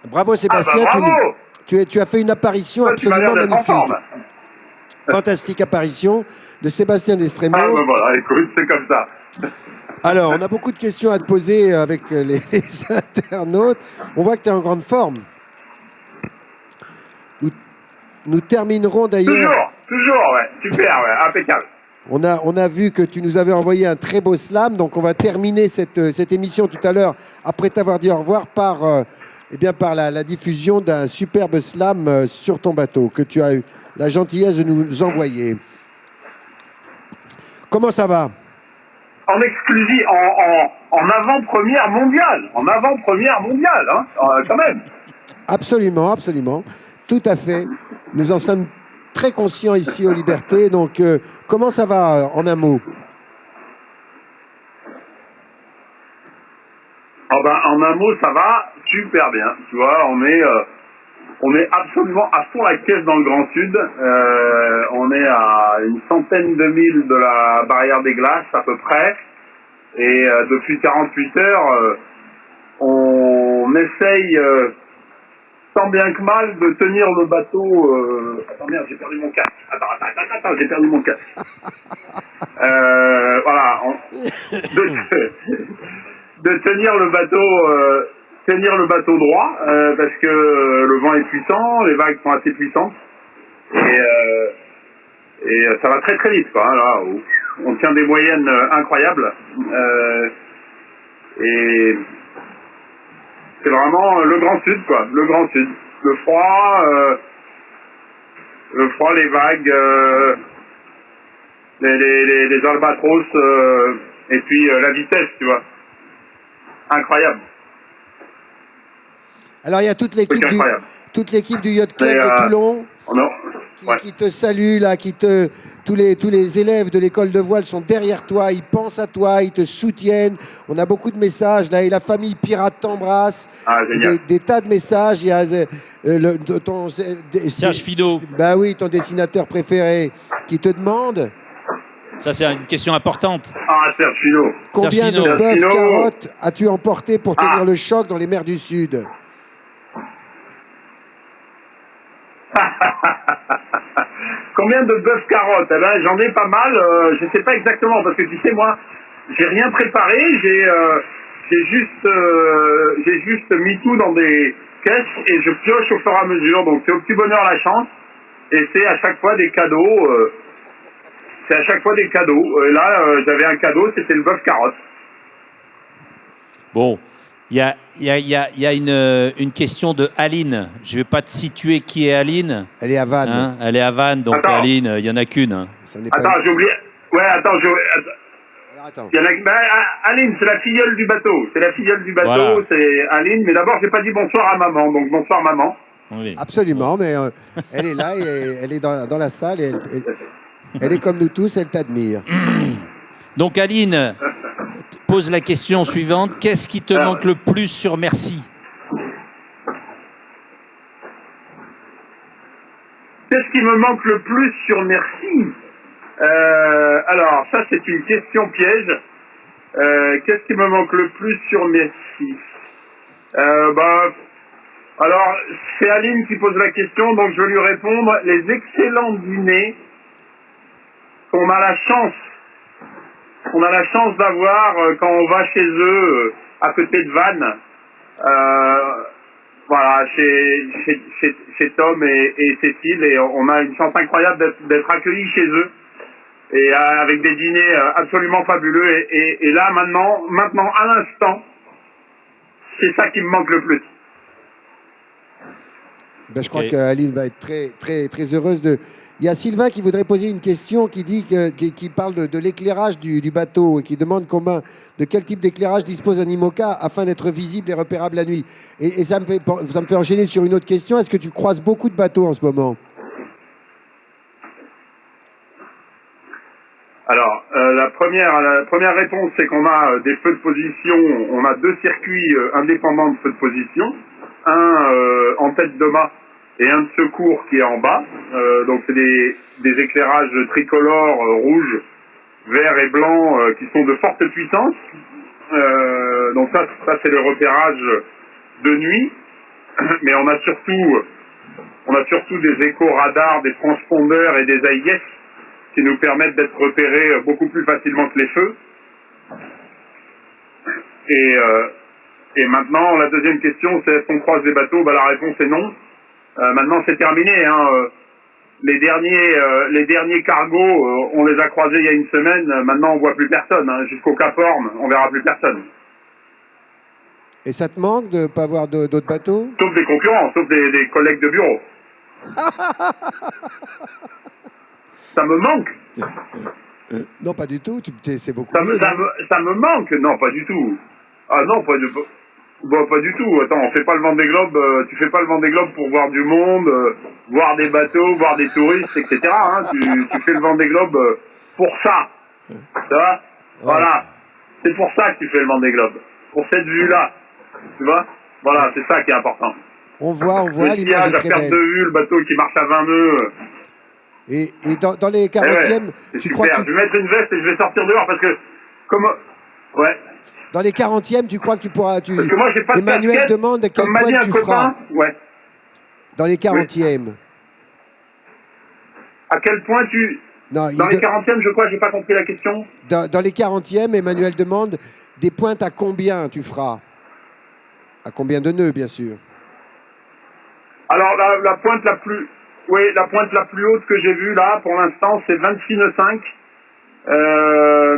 Bravo, Sébastien. Ah bah, bravo. Tu as fait une apparition absolument magnifique. Fantastique apparition de Sébastien Destremo. Ah bah voilà, écoute, c'est comme ça. Alors, on a beaucoup de questions à te poser avec les internautes. On voit que tu es en grande forme. Nous terminerons d'ailleurs... Toujours, ouais. Super, ouais, impeccable. On a vu que tu nous avais envoyé un très beau slam, donc on va terminer cette émission tout à l'heure, après t'avoir dit au revoir, par la diffusion d'un superbe slam sur ton bateau, que tu as eu la gentillesse de nous envoyer. Comment ça va ? En exclusif, en avant-première mondiale. En avant-première mondiale, hein, quand même. Absolument, absolument. Tout à fait. Nous en sommes très conscients ici aux Libertés. Donc, comment ça va en un mot ? En un mot, ça va super bien. Tu vois, on est absolument à fond la caisse dans le Grand Sud. On est à une centaine de milles de la barrière des glaces à peu près. Et depuis 48 heures, on on essaye tant bien que mal de tenir le bateau. Attends, merde, j'ai perdu mon casque. Attends, j'ai perdu mon casque. Voilà, de tenir le bateau droit, parce que le vent est puissant, les vagues sont assez puissantes, et ça va très très vite, quoi. Hein, là, on tient des moyennes incroyables, et c'est vraiment le Grand Sud, quoi. Le Grand Sud, le froid, les vagues, les albatros, et puis la vitesse, tu vois. Incroyable. Alors, il y a toute l'équipe du Yacht Club de Toulon qui te salue, là, tous les élèves de l'école de voile sont derrière toi, ils pensent à toi, ils te soutiennent. On a beaucoup de messages, là, et la famille Pirate t'embrasse. Ah, génial. Des tas de messages. Il y a Serge Finot. Bah oui, ton dessinateur préféré qui te demande. Ça, c'est une question importante. Ah, Serge Finot. Combien Serge de Finot. bœufs Serge Finot. carottes as-tu emporté pour tenir le choc dans les mers du Sud? Combien de bœufs carottes? Eh ben, j'en ai pas mal. Je sais pas exactement parce que tu sais, moi, j'ai rien préparé. J'ai juste mis tout dans des caisses et je pioche au fur et à mesure. Donc c'est au petit bonheur la chance. Et c'est à chaque fois des cadeaux. Et là, j'avais un cadeau, c'était le bœuf carotte. Bon, il y a une question de Aline. Je ne vais pas te situer qui est Aline. Elle est à Vannes. Hein, elle est à Vannes, donc Attends. Aline, il n'y en a qu'une. Hein. Attends, j'ai oublié. Ouais, attends, Alors, attends. il y en a... Aline, c'est la filleule du bateau. Voilà. C'est Aline. Mais d'abord, j'ai pas dit bonsoir à maman. Donc bonsoir maman. Oui. Absolument, mais elle est là, et elle est dans la salle, et elle est comme nous tous, elle t'admire. Donc Aline pose la question suivante. Qu'est-ce qui te manque le plus sur Merci? Qu'est-ce qui me manque le plus sur Merci? Alors, ça, c'est une question piège. Qu'est-ce qui me manque le plus sur Merci? Alors, c'est Aline qui pose la question, donc je vais lui répondre. Les excellents dîners qu'on a la chance d'avoir quand on va chez eux, à côté de Vannes. Voilà, chez Tom et Cécile, et on a une chance incroyable d'être accueillis chez eux, et avec des dîners absolument fabuleux. Et là, maintenant, à l'instant, c'est ça qui me manque le plus. Ben, je crois qu'Aline va être très, très, très heureuse de... Il y a Sylvain qui voudrait poser une question, qui parle de l'éclairage du bateau et qui demande de quel type d'éclairage dispose un IMOCA afin d'être visible et repérable la nuit. Et ça me fait enchaîner sur une autre question. Est-ce que tu croises beaucoup de bateaux en ce moment? Alors, la première réponse, c'est qu'on a des feux de position. On a 2 circuits indépendants de feux de position. Un en tête de mât et un de secours qui est en bas. Donc c'est des éclairages tricolores, rouge, vert et blanc, qui sont de forte puissance. Donc ça c'est le repérage de nuit. Mais on a surtout des écho-radars, des transpondeurs et des AIS qui nous permettent d'être repérés beaucoup plus facilement que les feux. Et maintenant, la deuxième question, c'est est-ce qu'on croise des bateaux? La réponse est non. Maintenant, c'est terminé. Hein. Les derniers cargos, on les a croisés il y a une semaine. Maintenant, on voit plus personne. Hein. Jusqu'au Cap Horn, on verra plus personne. Et ça te manque de ne pas voir d'autres bateaux? Sauf des concurrents, sauf des collègues de bureau. Ça me manque. Non, pas du tout. C'est beaucoup Ça mieux. me manque. Non, pas du tout. Ah non, pas du tout. Attends, on fait pas le Vendée Globe. Tu fais pas le Vendée Globe pour voir du monde, voir des bateaux, voir des touristes, etc. Hein. Tu fais le Vendée Globe pour ça. Tu vois? Voilà. C'est pour ça que tu fais le Vendée Globe. Pour cette vue-là. Tu vois? Voilà, c'est ça qui est important. On voit, le l'image est à très perte belle. de vue, le bateau qui marche à 20 nœuds. Et dans les 40e, c'est tu super. crois que... Je vais mettre une veste et je vais sortir dehors parce que... Ouais. Dans les 40e, tu crois que tu pourras... Parce que moi, j'ai pas de Emmanuel casquette, demande à quel comme m'a dit point un tu copain. feras Ouais. dans les 40e. À quel point tu... Non, Dans les 40e, je crois, j'ai pas compris la question. dans les 40e, Emmanuel demande des pointes à combien tu feras? À combien de nœuds, bien sûr? Alors, la pointe la plus... Oui, la pointe la plus haute que j'ai vue, là, pour l'instant, c'est 26 nœuds 5.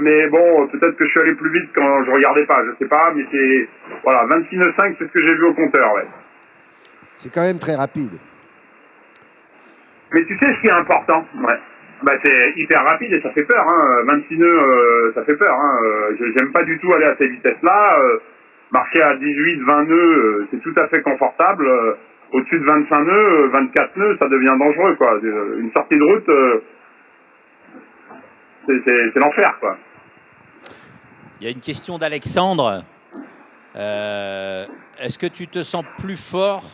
Mais bon, peut-être que je suis allé plus vite quand je regardais pas, je sais pas, mais c'est... Voilà, 26 nœuds 5, c'est ce que j'ai vu au compteur, ouais. C'est quand même très rapide. Mais tu sais ce qui est important, ouais. Bah, c'est hyper rapide et ça fait peur, hein. 26 nœuds, ça fait peur, hein. J'aime pas du tout aller à ces vitesses-là. Marcher à 18, 20 nœuds, c'est tout à fait confortable. Au-dessus de 25 nœuds, 24 nœuds, ça devient dangereux, quoi. Une sortie de route, c'est l'enfer, quoi. Il y a une question d'Alexandre. Est-ce que tu te sens plus fort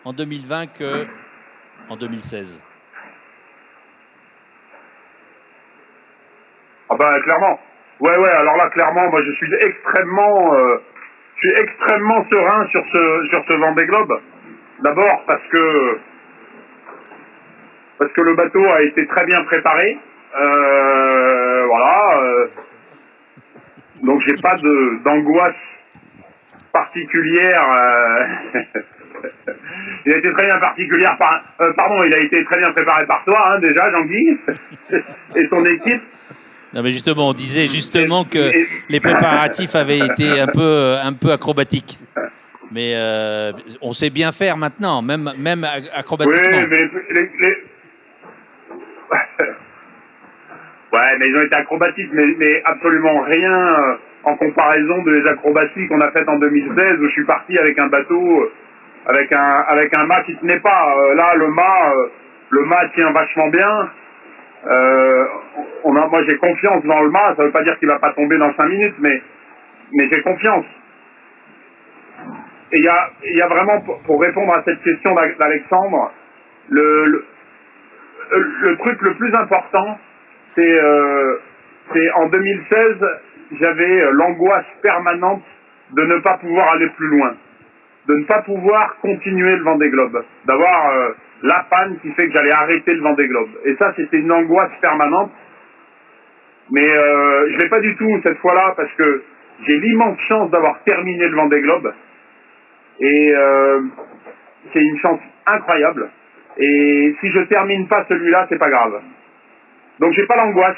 en 2020 qu'en 2016? Ah bah clairement. Ouais, alors là, clairement, moi je suis extrêmement serein sur ce Vendée Globe. D'abord parce que le bateau a été très bien préparé. Voilà. Donc j'ai pas d'angoisse particulière. Il a été très bien particulière il a été très bien préparé par toi, hein, déjà, Jean-Guy, et ton équipe. Non, mais justement, on disait justement que les préparatifs avaient été un peu acrobatiques. Mais on sait bien faire maintenant, même acrobatiquement. Oui, mais ouais, mais ils ont été acrobatiques, mais absolument rien en comparaison des acrobaties qu'on a faites en 2016, où je suis parti avec un bateau, avec un mât qui tenait pas. Là, le mât tient vachement bien. Moi, j'ai confiance dans le mât. Ça veut pas dire qu'il va pas tomber dans 5 minutes, mais j'ai confiance. Et il y a vraiment, pour répondre à cette question d'Alexandre, le truc le plus important, c'est en 2016, j'avais l'angoisse permanente de ne pas pouvoir aller plus loin, de ne pas pouvoir continuer le Vendée Globe, d'avoir la panne qui fait que j'allais arrêter le Vendée Globe. Et ça, c'était une angoisse permanente. Mais je l'ai pas du tout cette fois-là, parce que j'ai l'immense chance d'avoir terminé le Vendée Globe. Et c'est une chance incroyable. Et si je termine pas celui-là, c'est pas grave. Donc j'ai pas l'angoisse.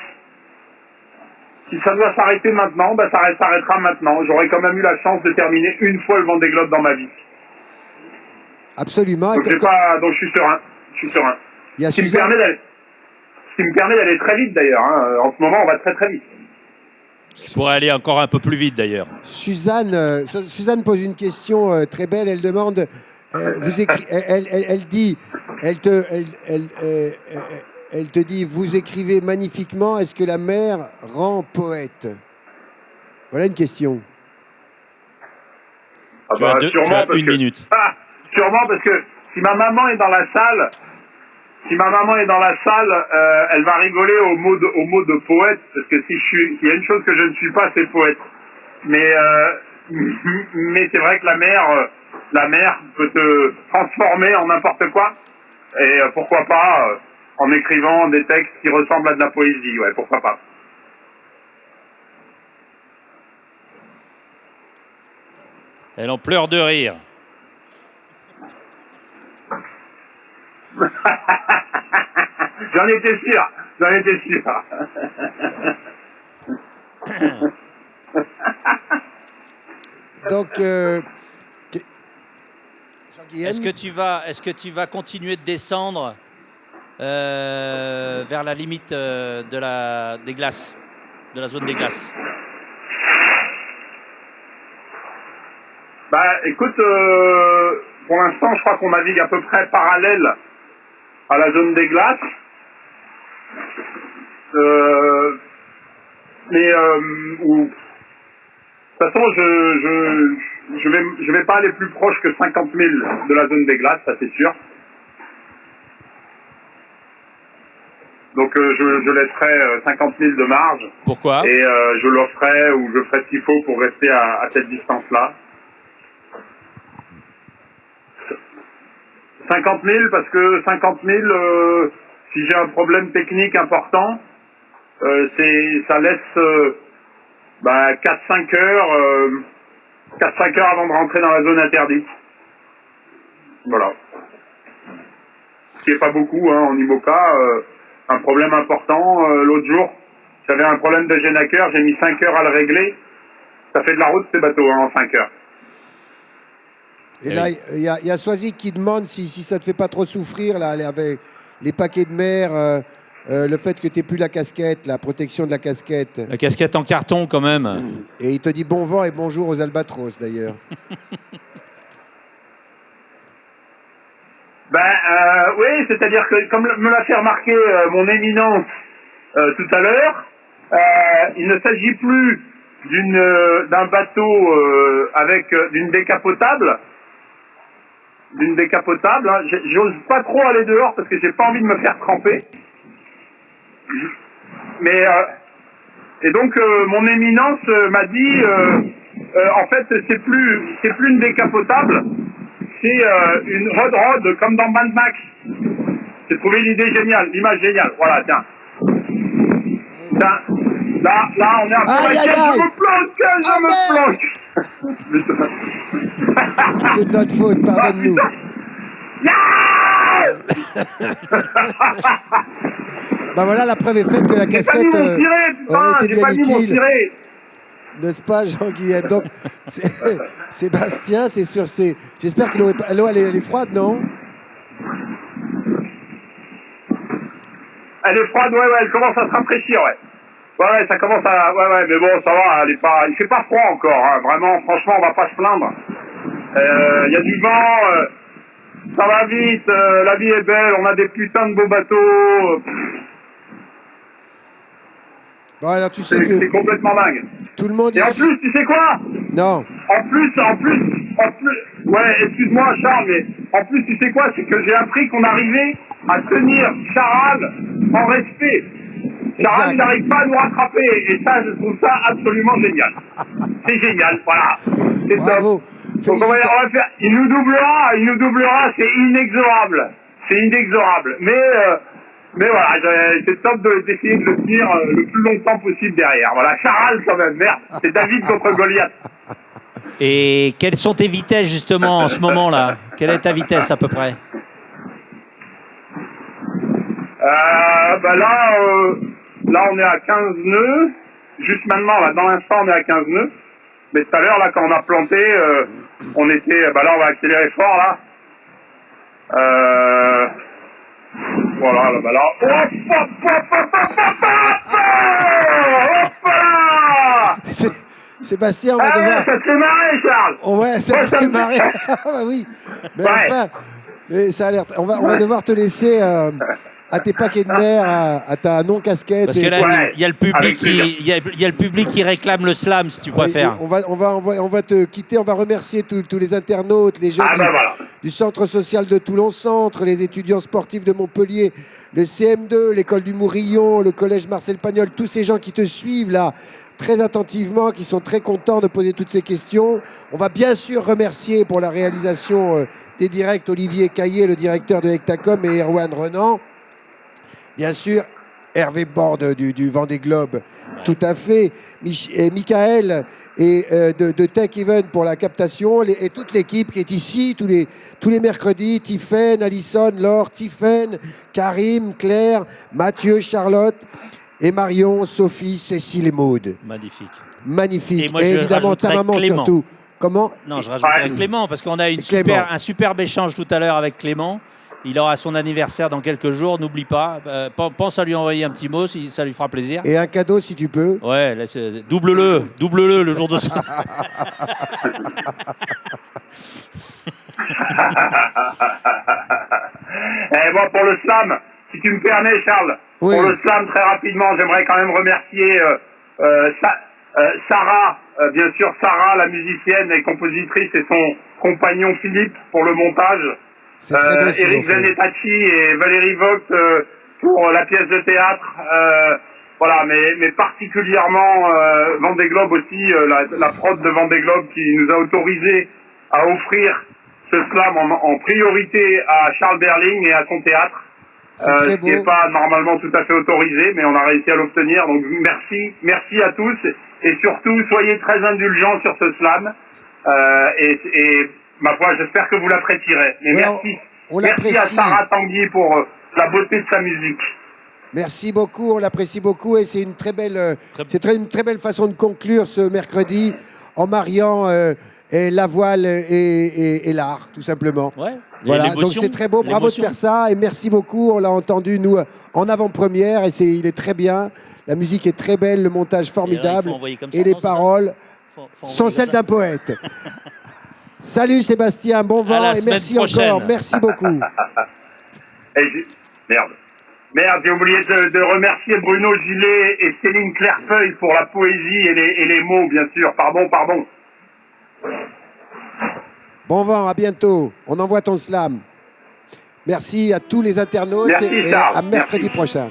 Si ça doit s'arrêter maintenant, bah ça s'arrêtera maintenant. J'aurais quand même eu la chance de terminer une fois le Vendée Globe dans ma vie. Absolument. Donc, donc je suis serein. Il y a Ce qui me permet d'aller très vite d'ailleurs. Hein. En ce moment, on va très très vite. Je pourrais aller encore un peu plus vite d'ailleurs. Suzanne pose une question très belle. Elle demande, elle te dit, vous écrivez magnifiquement. Est-ce que la mer rend poète? Voilà une question. Ah Tu as une minute. Sûrement parce que si ma maman est dans la salle, elle va rigoler au mot de poète, parce que s'il y a une chose que je ne suis pas, c'est poète. Mais c'est vrai que la mer peut te transformer en n'importe quoi. Et pourquoi pas en écrivant des textes qui ressemblent à de la poésie, ouais, pourquoi pas. Elle en pleure de rire. J'en étais sûr. Donc, est-ce que tu vas continuer de descendre vers la limite des glaces, de la zone des glaces? Bah, écoute, pour l'instant, je crois qu'on navigue à peu près parallèle à la zone des glaces. De toute façon, je vais pas aller plus proche que 50 000 de la zone des glaces, ça c'est sûr. Donc je laisserai 50 000 de marge. Pourquoi? Et je l'offrais ou je ferai ce qu'il faut pour rester à cette distance-là. 50 000 parce que 50 000, si j'ai un problème technique important, ça laisse 4-5 heures, 4-5 heures avant de rentrer dans la zone interdite. Voilà. Ce qui n'est pas beaucoup en IMOCA. Un problème important, l'autre jour, j'avais un problème de génaqueur, j'ai mis 5 heures à le régler. Ça fait de la route ces bateaux en 5 heures. Et là, il y a Swazik qui demande si ça te fait pas trop souffrir, là, avec les paquets de mer, le fait que tu n'aies plus la casquette, la protection de la casquette. La casquette en carton, quand même. Et il te dit bon vent et bonjour aux albatros, d'ailleurs. Oui, c'est-à-dire que, comme me l'a fait remarquer mon éminence tout à l'heure, il ne s'agit plus d'un bateau avec d'une décapotable. Hein. J'ose pas trop aller dehors parce que j'ai pas envie de me faire tremper. Mais et donc mon éminence m'a dit en fait c'est plus une décapotable, c'est une rod comme dans Mad Max. J'ai trouvé l'idée géniale, l'image géniale. Voilà, tiens. Là on est un peu je me planque. C'est de notre faute, pardonne-nous. Ben voilà, la preuve est faite que la casquette aurait été bien utile. N'est-ce pas, Jean-Guillaume? Donc, Sébastien, c'est sur ces... J'espère que l'eau, elle est froide, non? Elle est froide, ouais, elle commence à se rafraîchir, ouais. Ouais, ça commence à... Ouais, mais bon, ça va, il fait pas froid encore, hein. Vraiment, franchement, on va pas se plaindre. Il y a du vent, ça va vite, la vie est belle, on a des putains de beaux bateaux. Bon, alors tu sais que... C'est complètement dingue. Tout le monde Et en ici... plus, tu sais quoi? Non. En plus... Ouais, excuse-moi, Charles, mais en plus, tu sais quoi? C'est que j'ai appris qu'on arrivait à tenir Charal en respect. Charal, il n'arrive pas à nous rattraper. Et ça, je trouve ça absolument génial. C'est génial, voilà. C'est bravo. top. Donc on va faire... Il nous doublera, c'est inexorable. C'est inexorable. Mais voilà, c'est top d'essayer de le tenir le plus longtemps possible derrière. Voilà, Charal quand même, merde. C'est David contre Goliath. Et quelles sont tes vitesses justement en ce moment-là? Quelle est ta vitesse à peu près? Là, on est à 15 nœuds. Juste maintenant, là, dans l'instant, on est à 15 nœuds. Mais tout à l'heure, là, quand on a planté, on était... là, on va accélérer fort, là. Voilà, là. Sébastien, on va devoir... Ça te fait marrer, Charles. Ouais, ça me fait marrer. Ah oui. Mais enfin, ça a l'air... On va devoir te laisser à tes paquets de mer, à ta non-casquette. Parce que là, il y a le public qui réclame le slam, si tu préfères. On va te quitter. On va remercier tous les internautes, les jeunes du Centre social de Toulon-Centre, les étudiants sportifs de Montpellier, le CM2, l'école du Mourillon, le collège Marcel Pagnol, tous ces gens qui te suivent là très attentivement, qui sont très contents de poser toutes ces questions. On va bien sûr remercier pour la réalisation des directs Olivier Caillé, le directeur de Hectacom, et Erwan Renan. Bien sûr, Hervé Borde du Vendée Globe, tout à fait. Michael et de Tech Even pour la captation, et toute l'équipe qui est ici tous les mercredis. Tiffaine, Alison, Laure, Tiffaine, Karim, Claire, Mathieu, Charlotte et Marion, Sophie, Cécile et Maude. Magnifique. Magnifique. Et moi, évidemment, ta maman Clément. surtout. Comment? Non, je rajouterai Clément, parce qu'on a un superbe échange tout à l'heure avec Clément. Il aura son anniversaire dans quelques jours, n'oublie pas. Pense à lui envoyer un petit mot, si ça lui fera plaisir. Et un cadeau si tu peux. Ouais, double-le le jour de ça. Moi, pour le slam, si tu me permets, Charles, oui. Pour le slam, très rapidement, j'aimerais quand même remercier Sarah, bien sûr, Sarah, la musicienne et compositrice, et son compagnon Philippe pour le montage. Eric Zanetacci et Valérie Vogt pour la pièce de théâtre, voilà, mais particulièrement Vendée Globe aussi, la prod de Vendée Globe qui nous a autorisé à offrir ce slam en priorité à Charles Berling et à son théâtre, très ce qui n'est beau. pas normalement tout à fait autorisé, mais on a réussi à l'obtenir. Donc merci à tous et surtout soyez très indulgents sur ce slam et ma foi, j'espère que vous l'apprécierez. Et Ouais, merci. on Merci à l'apprécie. Sarah Tanguy pour la beauté de sa musique. Merci beaucoup, on l'apprécie beaucoup et c'est une très belle, une très belle façon de conclure ce mercredi en mariant la voile et l'art, tout simplement. Ouais. Voilà, Et donc l'émotion, c'est très beau, bravo de l'émotion. faire ça et merci beaucoup. On l'a entendu nous en avant-première et il est très bien. La musique est très belle, le montage formidable il faut envoyer comme ça, et les non, c'est ça paroles Faut sont envoyer celles comme ça. d'un poète. Salut Sébastien, bon À la vent et semaine merci prochaine. encore, merci beaucoup. Merde, j'ai oublié de remercier Bruno Gillet et Céline Clairefeuille pour la poésie et les mots, bien sûr. Pardon. Bon vent, à bientôt. On envoie ton slam. Merci à tous les internautes Merci, et Charles. à mercredi Merci. prochain.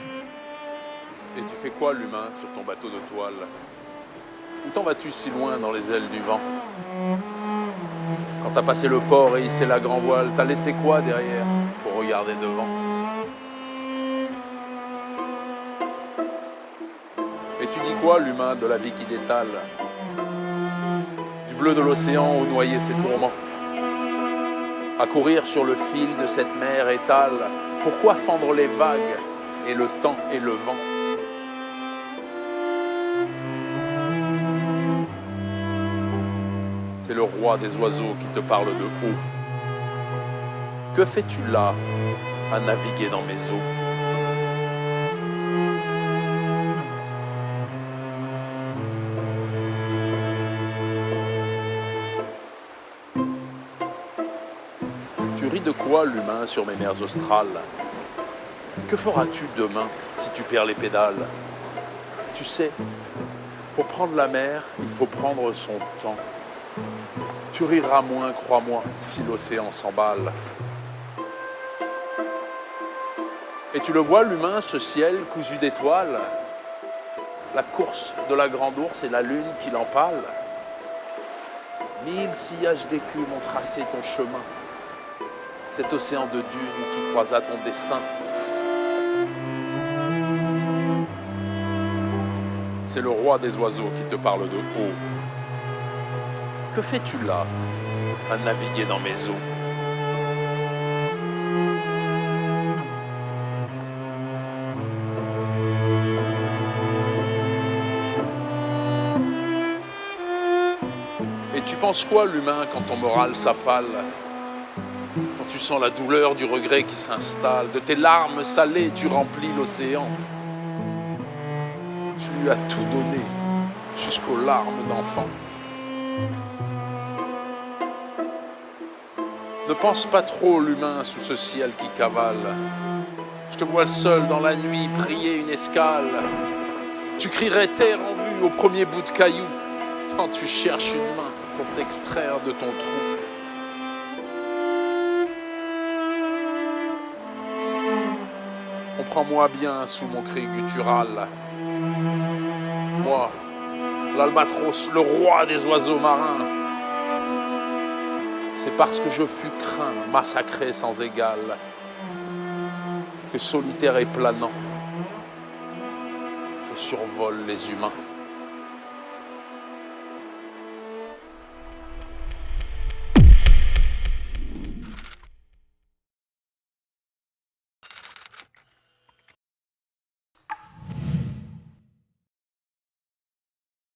Et tu fais quoi, l'humain, sur ton bateau de toile? Où t'en vas-tu si loin dans les ailes du vent? Quand t'as passé le port et hissé la grand voile, t'as laissé quoi derrière pour regarder devant? Et tu dis quoi, l'humain, de la vie qui détale? Du bleu de l'océan où noyer ses tourments? À courir sur le fil de cette mer étale, pourquoi fendre les vagues et le temps et le vent? C'est le roi des oiseaux qui te parle de haut. Que fais-tu là, à naviguer dans mes eaux? Tu ris de quoi, l'humain, sur mes mers australes? Que feras-tu demain si tu perds les pédales? Tu sais, pour prendre la mer, il faut prendre son temps. Tu riras moins, crois-moi, si l'océan s'emballe. Et tu le vois, l'humain, ce ciel cousu d'étoiles? La course de la grande ours et la lune qui l'empale? 1000 sillages d'écume ont tracé ton chemin. Cet océan de dunes qui croisa ton destin. C'est le roi des oiseaux qui te parle de haut. Que fais-tu là, à naviguer dans mes eaux? Et tu penses quoi, l'humain, quand ton moral s'affale? Quand tu sens la douleur du regret qui s'installe, de tes larmes salées, tu remplis l'océan. Tu lui as tout donné, jusqu'aux larmes d'enfant. Ne pense pas trop, l'humain, sous ce ciel qui cavale. Je te vois seul dans la nuit prier une escale. Tu crierais terre en vue au premier bout de caillou, tant tu cherches une main pour t'extraire de ton trou. Comprends-moi bien sous mon cri guttural. Moi, l'albatros, le roi des oiseaux marins. C'est parce que je fus craint, massacré sans égal, que solitaire et planant, je survole les humains.